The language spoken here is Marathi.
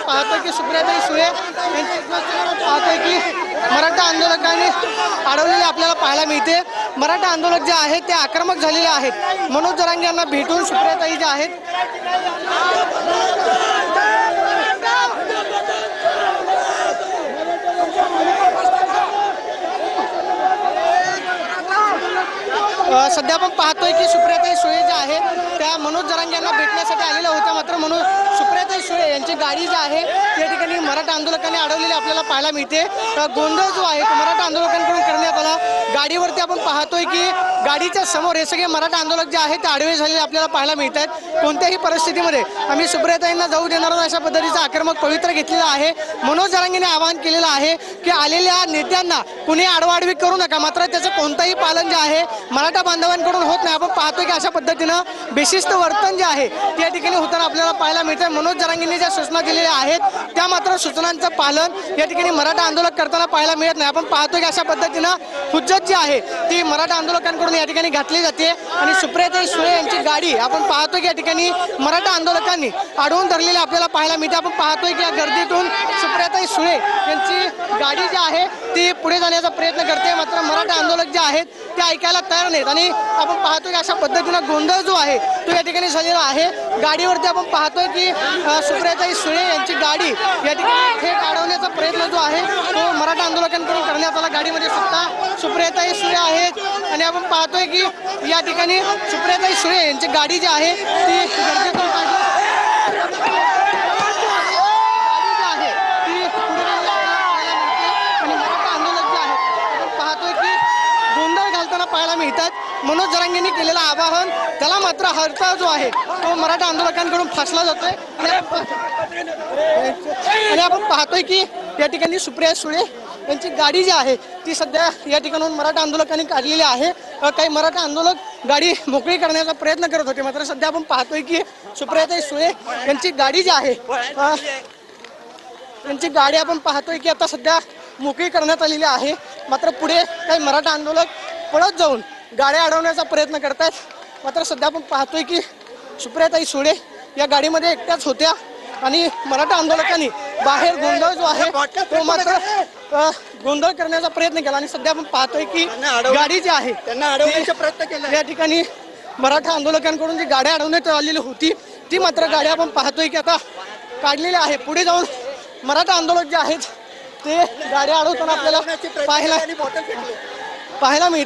पाहतोय की सुप्रियाताई सुळे पाहतोय की मराठा आंदोलकांनी अडवलेले आपल्याला पाहायला मिळते। मराठा आंदोलक जे आहेत ते आक्रमक झालेले आहेत। मनोज जरांगे यांना भेटून सुप्रियाताई जे आहेत सध्या आपण पाहतोय की सुप्रियाताई सुळे जे आहेत त्या मनोज जरांगे यांना भेटण्यासाठी आलेल्या होत्या। मात्र सुप्रियाताई सुळे यांची गाडी जी आहे त्या ठिकाणी मराठा आंदोलकांनी अडवलेली आपल्याला पाहायला मिळते। गोंधळ जो आहे तो मराठा आंदोलकांकडून करण्यात आला। गाडीवरती आपण पाहतोय की गाडीच्या समोर हे सगळे मराठा आंदोलक जे आहेत ते आडवे झालेले आपल्याला पाहायला मिळतात। कोणत्याही परिस्थितीमध्ये आम्ही सुप्रियाताईंना जाऊ देणार नाही अशा पद्धतीचा आक्रमक पवित्रा घेतलेला आहे। मनोज जरांगेने आवाहन केलेलं आहे की आलेल्या नेत्यांना कुणी आडवाडवी करू नका। मात्र त्याचं कोणतंही पालन जे आहे मराठा बांधवांकडून होत नाही। आपण पाहतोय की अशा पद्धतीनं बेशिस्त वर्तन जे आहे त्या ठिकाणी होताना आपल्याला पाहायला मिळतं। मनोज जरांगेंनी ज्या सूचना दिलेल्या आहेत त्या मात्र सूचनांचं पालन या ठिकाणी मराठा आंदोलक करताना पाहायला मिळत नाही। आपण पाहतोय की अशा पद्धतीनं हुज्जत जी आहे ती मराठा आंदोलकांकडून या ठिकाणी घातली जाते आणि सुप्रियाताई सुळे यांची गाडी आपण पाहतोय की या ठिकाणी मराठा आंदोलकांनी अडवून धरलेली आपल्याला पाहायला मिळते। आपण पाहतोय की या गर्दीतून सुप्रियाताई सुळे यांची गाडी जी आहे ती पुढे जाण्याचा प्रयत्न करते। मात्र मराठा आंदोलक जे आहेत ते ऐकायला तयार नाहीत आणि आपण पाहतोय की अशा पद्धतीनं गोंधळ जो आहे तो या ठिकाणी झालेला आहे। गाडीवरती आपण पाहतोय की सुप्रियाताई सुळे यांची गाडी या ठिकाणी थेट अडवण्याचा प्रयत्न जो आहे तो मराठा आंदोलकांकडून करण्यात आला। गाडीमध्ये सुद्धा सुप्रियाताई सुळे आहेत आणि आपण पाहतोय की या ठिकाणी सुप्रियाताई सुळे यांची गाडी जी आहे ती गर्दीतून पाहायला मिळतात। मनोज जरांगेंनी केलेलं आवाहन त्याला मात्र हरता जो आहे तो मराठा आंदोलकांकडून फासला जातोय आणि आपण पाहतोय की या ठिकाणी सुप्रिया सुळे यांची गाडी जी आहे ती सध्या या ठिकाणून मराठा आंदोलकांनी काढलेली आहे। काही मराठा आंदोलक गाडी मोकळी करण्याचा प्रयत्न करत होते। मात्र सध्या आपण पाहतोय की सुप्रियाताई सुळे यांची गाडी जी आहे यांची गाडी आपण पाहतोय की आता सध्या मोकळी करण्यात आलेली आहे। मात्र पुढे काही मराठा आंदोलक पळत जाऊन गाड्या अडवण्याचा प्रयत्न करतात। मात्र सध्या आपण पाहतोय की सुप्रियाताई सुळे या गाडीमध्ये एकट्याच होत्या आणि मराठा आंदोलकांनी बाहेर गोंधळ जो आहे तो मात्र गोंधळ करण्याचा प्रयत्न केला आणि सध्या आपण पाहतोय की गाडी जी आहे त्यांना अडवण्याचा प्रयत्न केला। या ठिकाणी मराठा आंदोलकांकडून जी गाड्या अडवण्यात आलेली होती ती मात्र गाड्या आपण पाहतोय की आता काढलेल्या आहे। पुढे जाऊन मराठा आंदोलक जे आहेत ते गाड्या अडवताना आपल्याला पाहायला मिळते।